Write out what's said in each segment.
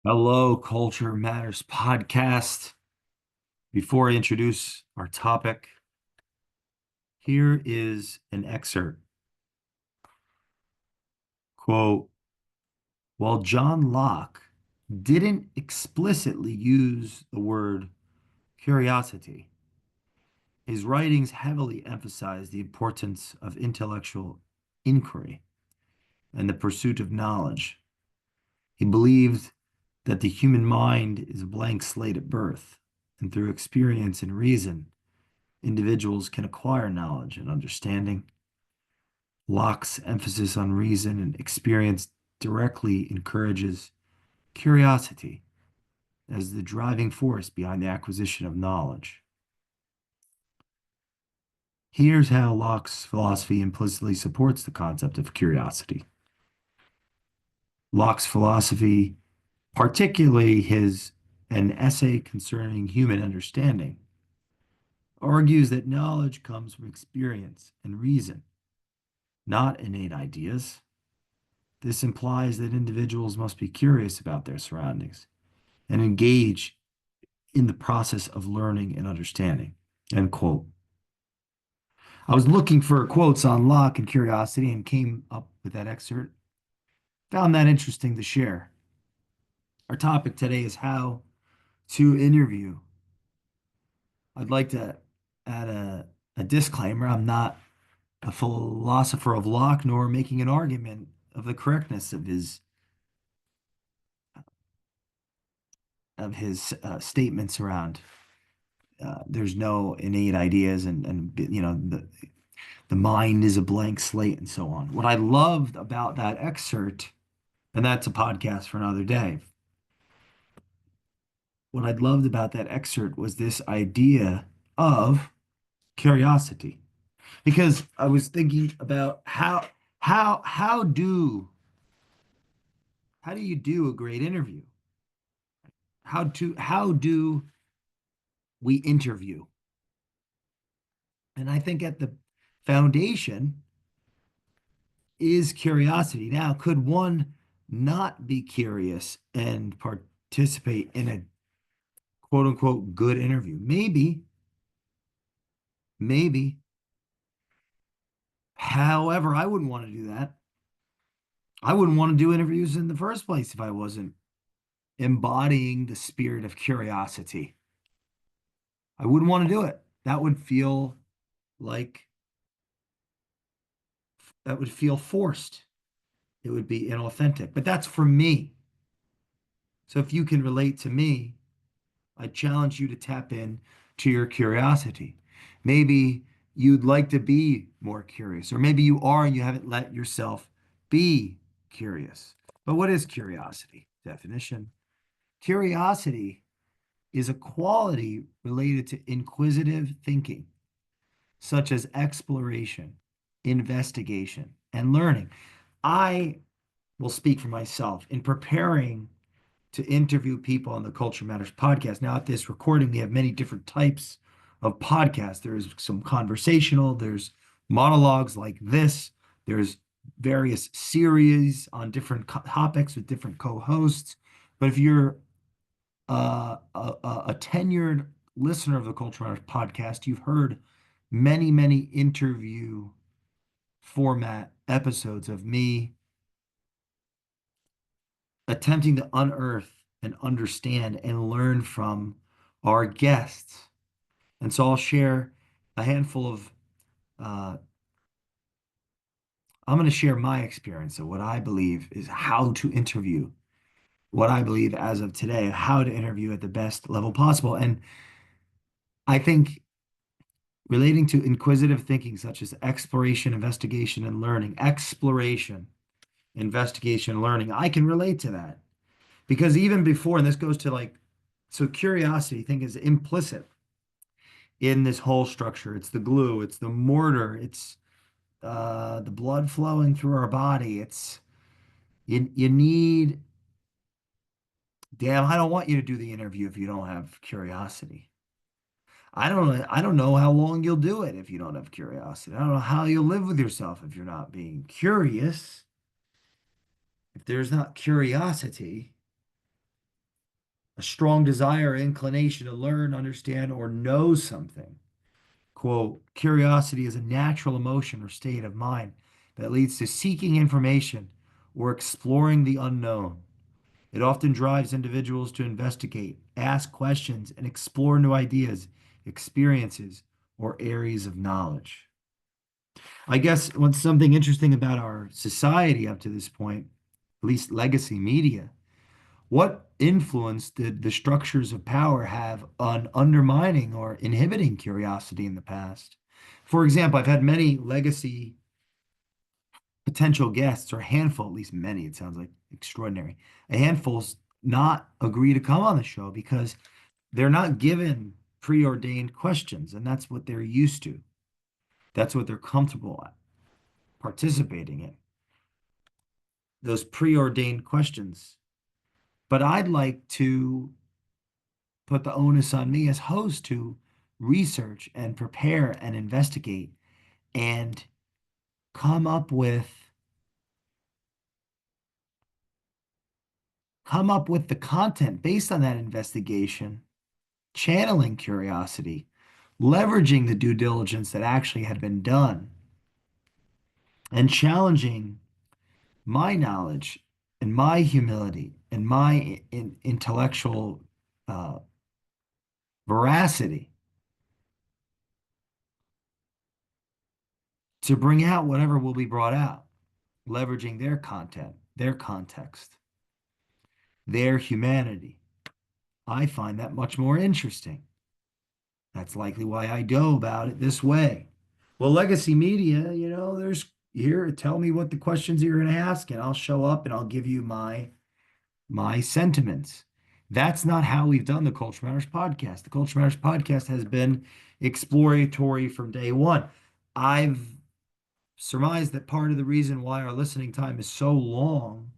Hello, Culture Matters podcast. Before I introduce our topic, here is an excerpt. Quote, while John Locke didn't explicitly use the word curiosity, his writings heavily emphasize the importance of intellectual inquiry and the pursuit of knowledge. He believed that the human mind is a blank slate at birth, and through experience and reason, individuals can acquire knowledge and understanding. Locke's emphasis on reason and experience directly encourages curiosity as the driving force behind the acquisition of knowledge. Here's how Locke's philosophy implicitly supports the concept of curiosity. Locke's philosophy, particularly his An Essay Concerning Human Understanding, argues that knowledge comes from experience and reason, not innate ideas. This implies that individuals must be curious about their surroundings and engage in the process of learning and understanding. End quote. I was looking for quotes on Locke and curiosity and came up with that excerpt. Found that interesting to share. Our topic today is how to interview. I'd like to add a disclaimer. I'm not a philosopher of Locke nor making an argument of the correctness of his statements around there's no innate ideas and the mind is a blank slate and so on. What I loved about that excerpt, and that's a podcast for another day. What I loved about that excerpt was this idea of curiosity, because I was thinking about how do you do a great interview? How do we interview? And I think at the foundation is curiosity. Now, could one not be curious and participate in a quote unquote good interview? Maybe. However, I wouldn't want to do that. I wouldn't want to do interviews in the first place if I wasn't embodying the spirit of curiosity. I wouldn't want to do it. Like, that would feel forced. It would be inauthentic. But that's for me. So if you can relate to me, I challenge you to tap in to your curiosity. Maybe you'd like to be more curious, or maybe you are and you haven't let yourself be curious. But what is curiosity? Definition. Curiosity is a quality related to inquisitive thinking, such as exploration, investigation, and learning. I will speak for myself in preparing to interview people on the Culture Matters podcast. Now, at this recording, we have many different types of podcasts. There's some conversational, there's monologues like this, there's various series on different topics with different co-hosts. But if you're a tenured listener of the Culture Matters podcast, you've heard many interview format episodes of me attempting to unearth and understand and learn from our guests. And so I'll share a handful of, I'm going to share my experience of what I believe is how to interview, what I believe as of today, how to interview at the best level possible. And I think relating to inquisitive thinking, such as exploration, investigation, and learning, exploration, investigation, learning, I can relate to that. Because even before, and this goes to like, so curiosity, I think, is implicit in this whole structure. It's the glue, it's the mortar, it's the blood flowing through our body. It's you need, damn, I don't want you to do the interview if you don't have curiosity. I don't know how long you'll do it if you don't have curiosity. I don't know how you'll live with yourself if you're not being curious. If there's not curiosity, a strong desire or inclination to learn, understand, or know something. Quote, curiosity is a natural emotion or state of mind that leads to seeking information or exploring the unknown. It often drives individuals to investigate, ask questions, and explore new ideas, experiences, or areas of knowledge. I guess what's something interesting about our society up to this point, at least legacy media, what influence did the structures of power have on undermining or inhibiting curiosity in the past? For example, I've had many legacy potential guests, or a handful, at least many, it sounds like extraordinary, a handful's not agree to come on the show because they're not given preordained questions, and that's what they're used to. That's what they're comfortable at participating in, those preordained questions. But I'd like to put the onus on me as host to research and prepare and investigate and come up with come up with the content based on that investigation, channeling curiosity, leveraging the due diligence that actually had been done, and challenging my knowledge and my humility and my intellectual uh, veracity to bring out whatever will be brought out, leveraging their content, their context, their humanity. I find that much more interesting. That's likely why I go about it this way. Well, legacy media, there's here, tell me what the questions you're going to ask, and I'll show up and I'll give you my sentiments. That's not how we've done the Culture Matters podcast. The Culture Matters podcast has been exploratory from day one. I've surmised that part of the reason why our listening time is so long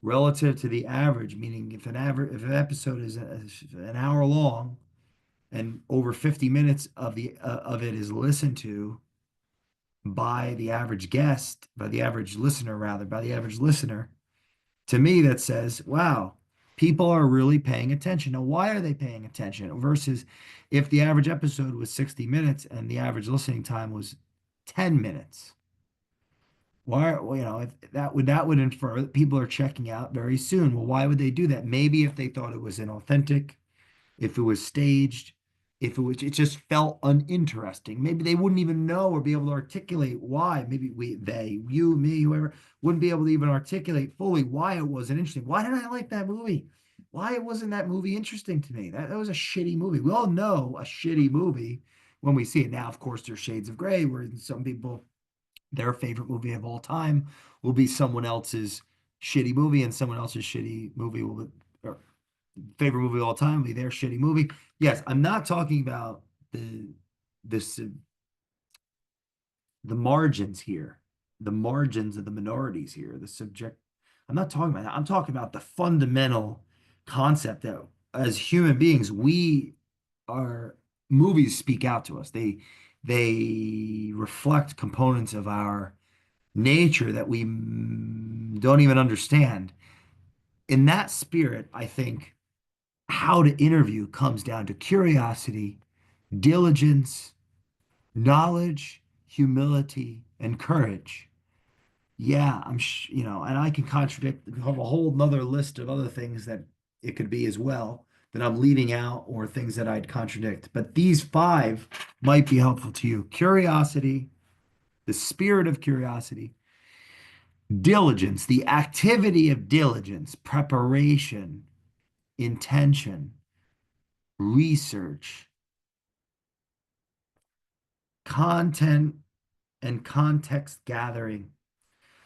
relative to the average, meaning if an episode is an hour long and over 50 minutes of it is listened to by the average guest, by the average listener rather, by the average listener, to me that says, wow, people are really paying attention. Now, why are they paying attention? Versus if the average episode was 60 minutes and the average listening time was 10 minutes. Why, if that would infer that people are checking out very soon. Well, why would they do that? Maybe if they thought it was inauthentic, if it was staged, if it just felt uninteresting. Maybe they wouldn't even know or be able to articulate why. Maybe they, you, me, whoever, wouldn't be able to even articulate fully why it wasn't interesting. Why did I like that movie? Why wasn't that movie interesting to me? That was a shitty movie. We all know a shitty movie when we see it. Now, of course, there's shades of gray where some people, their favorite movie of all time will be someone else's shitty movie, and someone else's shitty movie will be, or favorite movie of all time will be their shitty movie. Yes, I'm not talking about this the margins here, the margins of the minorities here, the subject. I'm not talking about that. I'm talking about the fundamental concept that as human beings, we are movies speak out to us. They reflect components of our nature that we don't even understand. In that spirit, I think how to interview comes down to curiosity, diligence, knowledge, humility, and courage. Yeah, and I can contradict, have a whole nother list of other things that it could be as well that I'm leaving out or things that I'd contradict. But these five might be helpful to you. Curiosity, the spirit of curiosity, diligence, the activity of diligence, preparation, intention, research, content and context gathering,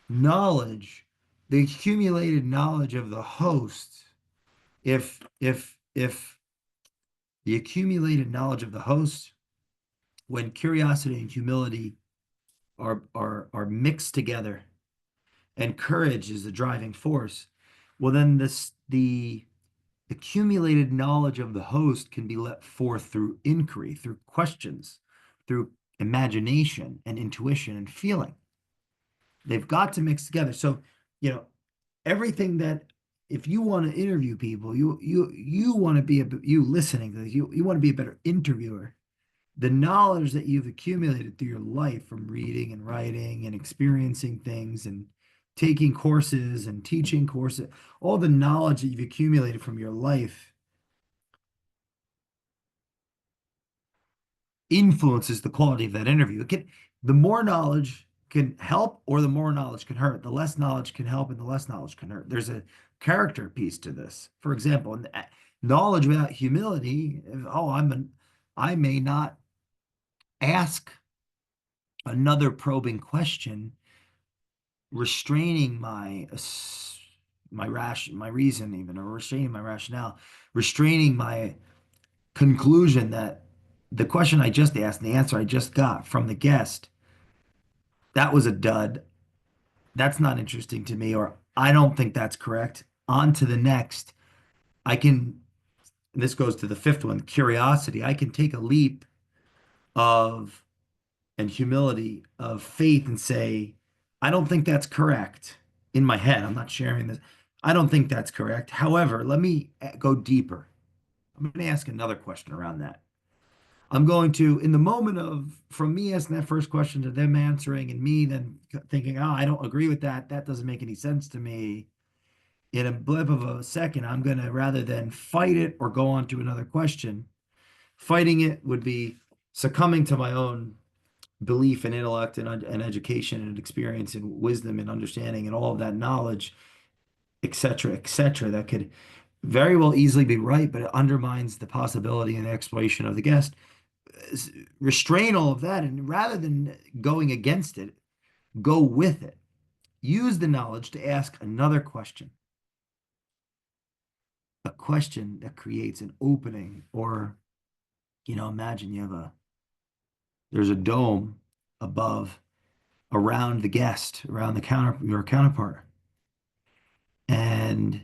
knowledge, the accumulated knowledge of the host. If the accumulated knowledge of the host, when curiosity and humility are mixed together, and courage is the driving force, well then the accumulated knowledge of the host can be let forth through inquiry, through questions, through imagination and intuition and feeling. They've got to mix together. So, you know, everything that if you want to interview people, you want to be you listening to this, you want to be a better interviewer. The knowledge that you've accumulated through your life from reading and writing and experiencing things and taking courses and teaching courses, all the knowledge that you've accumulated from your life influences the quality of that interview. The more knowledge can help or the more knowledge can hurt. The less knowledge can help and the less knowledge can hurt. There's a character piece to this. For example, knowledge without humility, I may not ask another probing question, restraining my reason even, or restraining my rationale, restraining my conclusion that the question I just asked and the answer I just got from the guest, that was a dud. That's not interesting to me, or I don't think that's correct. On to the next. I can, and this goes to the fifth one, curiosity. I can take a leap of and humility of faith and say, I don't think that's correct in my head. I'm not sharing this. I don't think that's correct. However, let me go deeper. I'm going to ask another question around that. I'm going to, in the moment of, from me asking that first question to them answering, and me then thinking, oh, I don't agree with that. That doesn't make any sense to me. In a blip of a second, I'm going to, rather than fight it or go on to another question, fighting it would be succumbing to my own belief and intellect and education and experience and wisdom and understanding and all of that knowledge, et cetera, that could very well easily be right, but it undermines the possibility and the exploration of the guest. Restrain all of that, and rather than going against it, go with it. Use the knowledge to ask another question, a question that creates an opening, or imagine there's a dome above, around the guest, around your counterpart. And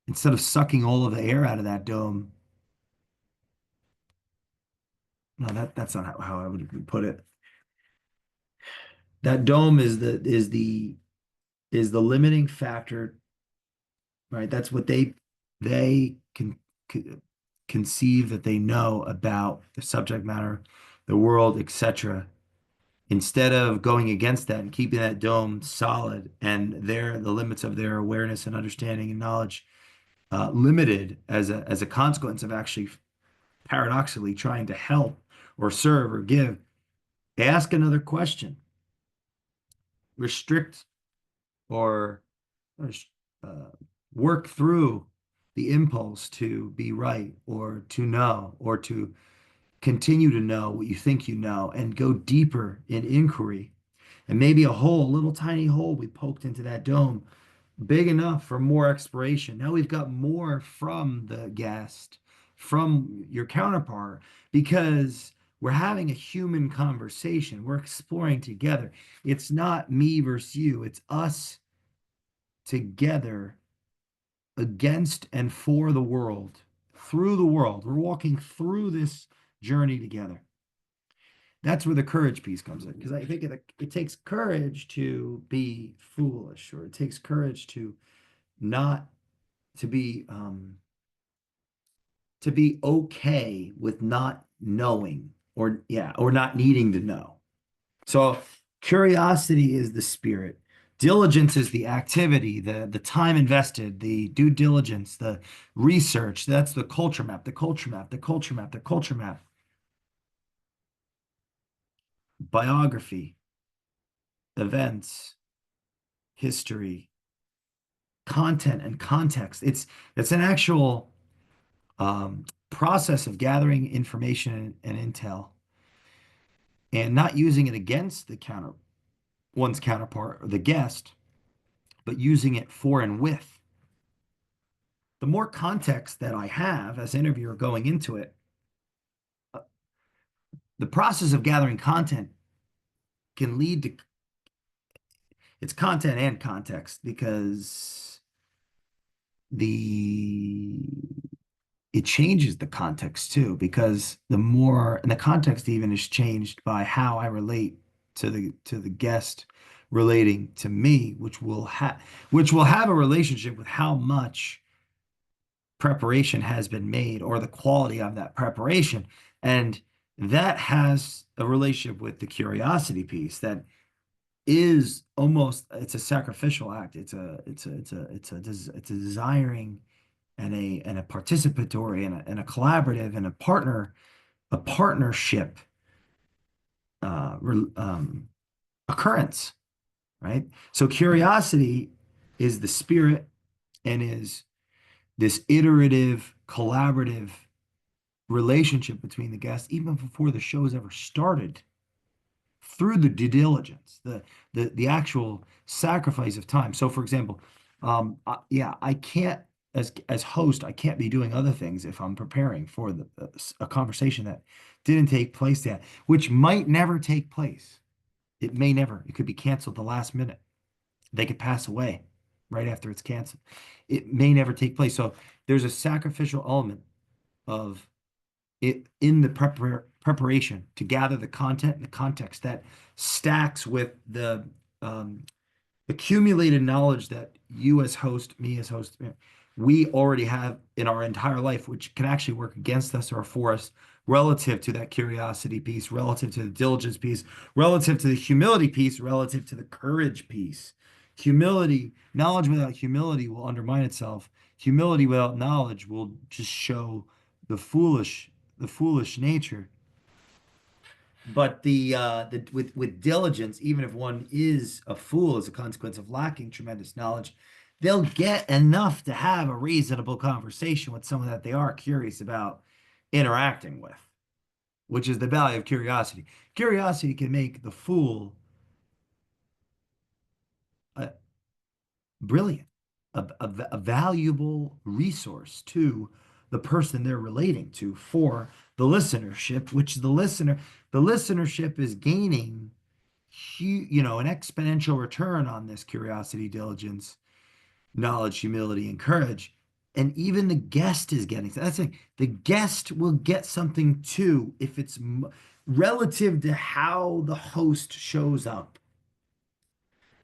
instead of sucking all of the air out of that dome, no, that's not how I would put it. That dome is the limiting factor, right? That's what they can conceive that they know about the subject matter, the world, etc. Instead of going against that and keeping that dome solid and the limits of their awareness and understanding and knowledge limited as a consequence of actually paradoxically trying to help or serve or give, ask another question, restrict or uh, work through the impulse to be right or to know or to continue to know what you think you know and go deeper in inquiry. And maybe a hole, a little tiny hole we poked into that dome, big enough for more exploration. Now we've got more from the guest, from your counterpart, because we're having a human conversation. We're exploring together. It's not me versus you, it's us together against and for the world, through the world. We're walking through this journey together. That's where the courage piece comes in, because I think it takes courage to be foolish, or it takes courage to not to be okay with not knowing, or yeah, or not needing to know. So curiosity is the spirit. Diligence is the activity, the time invested, the due diligence, the research. That's the culture map, the culture map, the culture map, the culture map. Biography, events, history, content, and context. It's an actual process of gathering information and intel, and not using it against one's counterpart or the guest, but using it for and with. The more context that I have as interviewer going into it, uh, the process of gathering content can lead to it's content and context, because the it changes the context too, because the more, and the context even is changed by how I relate to the guest relating to me, which will have a relationship with how much preparation has been made or the quality of that preparation. And that has a relationship with the curiosity piece that is almost it's a sacrificial act. It's a desiring and a participatory and a collaborative and a partnership uh, um, occurrence, right? So curiosity is the spirit and is this iterative, collaborative relationship between the guests, even before the show has ever started, through the due diligence, the actual sacrifice of time. So, for example, yeah, I can't as host, I can't be doing other things if I'm preparing for a conversation that didn't take place yet, which might never take place. It may never. It could be canceled the last minute. They could pass away right after it's canceled. It may never take place. So there's a sacrificial element of it in the preparation to gather the content and the context that stacks with the um, accumulated knowledge that you as host, me as host, we already have in our entire life, which can actually work against us or for us relative to that curiosity piece, relative to the diligence piece, relative to the humility piece, relative to the courage piece. Humility, knowledge without humility will undermine itself. Humility without knowledge will just show the foolish, the foolish nature. But with diligence, even if one is a fool as a consequence of lacking tremendous knowledge, they'll get enough to have a reasonable conversation with someone that they are curious about interacting with, which is the value of curiosity. Curiosity can make the fool uh, brilliant, a valuable resource to the person they're relating to for the listenership, which the listenership is gaining an exponential return on this curiosity, diligence, knowledge, humility, and courage. And even the guest is getting that's it. The guest will get something too if it's relative to how the host shows up.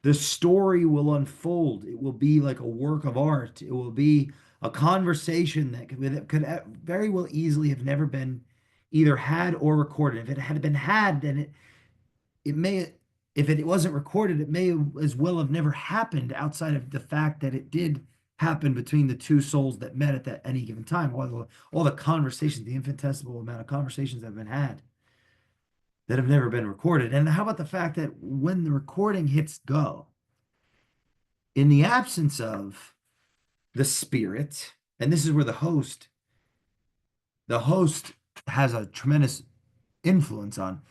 The story will unfold. It will be like a work of art. It will be a conversation that could very well easily have never been either had or recorded. If it had been had, then it may, if it wasn't recorded, it may as well have never happened outside of the fact that it did happen between the two souls that met at that any given time. All the conversations, the infinitesimal amount of conversations that have been had that have never been recorded. And how about the fact that when the recording hits go, in the absence of the spirit, and this is where the host has a tremendous influence on.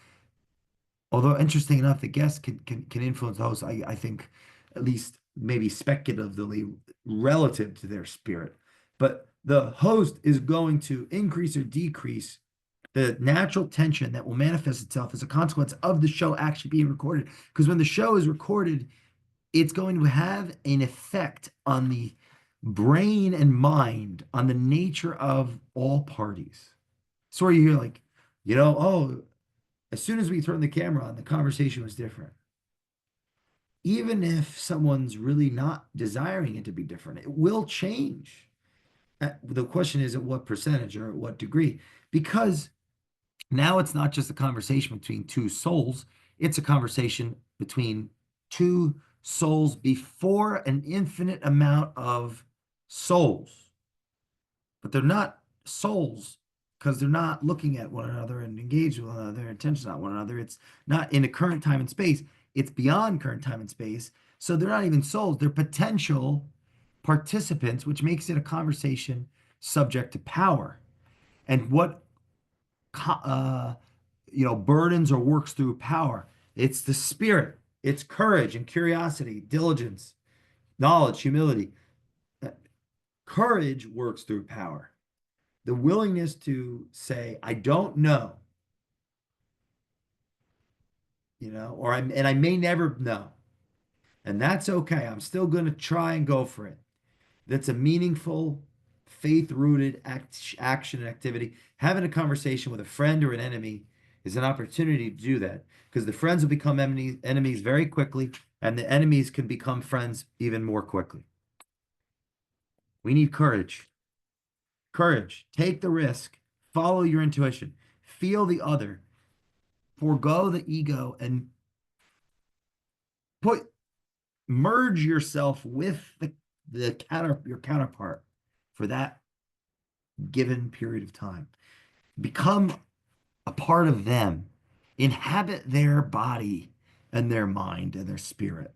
Although interesting enough, the guest can influence the host. I think at least maybe speculatively relative to their spirit, but the host is going to increase or decrease the natural tension that will manifest itself as a consequence of the show actually being recorded. Because when the show is recorded, it's going to have an effect on the brain and mind, on the nature of all parties. So where you hear like, oh, as soon as we turned the camera on, the conversation was different. Even if someone's really not desiring it to be different, it will change. The question is at what percentage or at what degree? Because now it's not just a conversation between two souls, it's a conversation between two souls before an infinite amount of souls. But they're not souls because they're not looking at one another and engaged with one another, their intentions on one another. It's not in a current time and space, it's beyond current time and space. So they're not even souls, they're potential participants, which makes it a conversation subject to power. And what uh, burdens or works through power? It's the spirit, it's courage and curiosity, diligence, knowledge, humility. Uh, Courage works through power. The willingness to say, I don't know, and I may never know. And that's okay. I'm still going to try and go for it. That's a meaningful, faith-rooted action and activity. Having a conversation with a friend or an enemy is an opportunity to do that because the friends will become enemies very quickly. and the enemies can become friends even more quickly. We need courage. Courage. Take the risk. Follow your intuition. Feel the other. Forego the ego and put merge yourself with your counterpart for that given period of time. Become a part of them. Inhabit their body and their mind and their spirit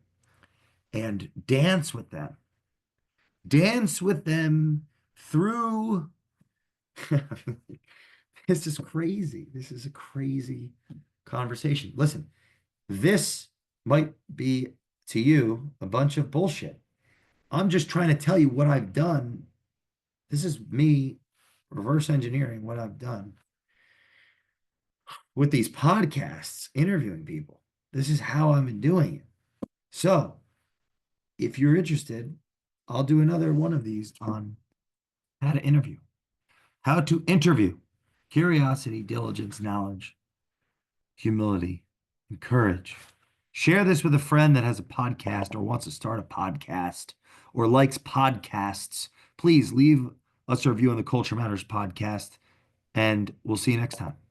and dance with them. Dance with them through. This is crazy. This is a crazy conversation. Listen, this might be to you a bunch of bullshit. I'm just trying to tell you what I've done. This is me reverse engineering what I've done with these podcasts, interviewing people. This is how I've been doing it. So if you're interested, I'll do another one of these on how to interview. How to interview. Curiosity, diligence, knowledge, humility, and courage. Share this with a friend that has a podcast or wants to start a podcast or likes podcasts. Please leave us a review on the Culture Matters podcast, and we'll see you next time.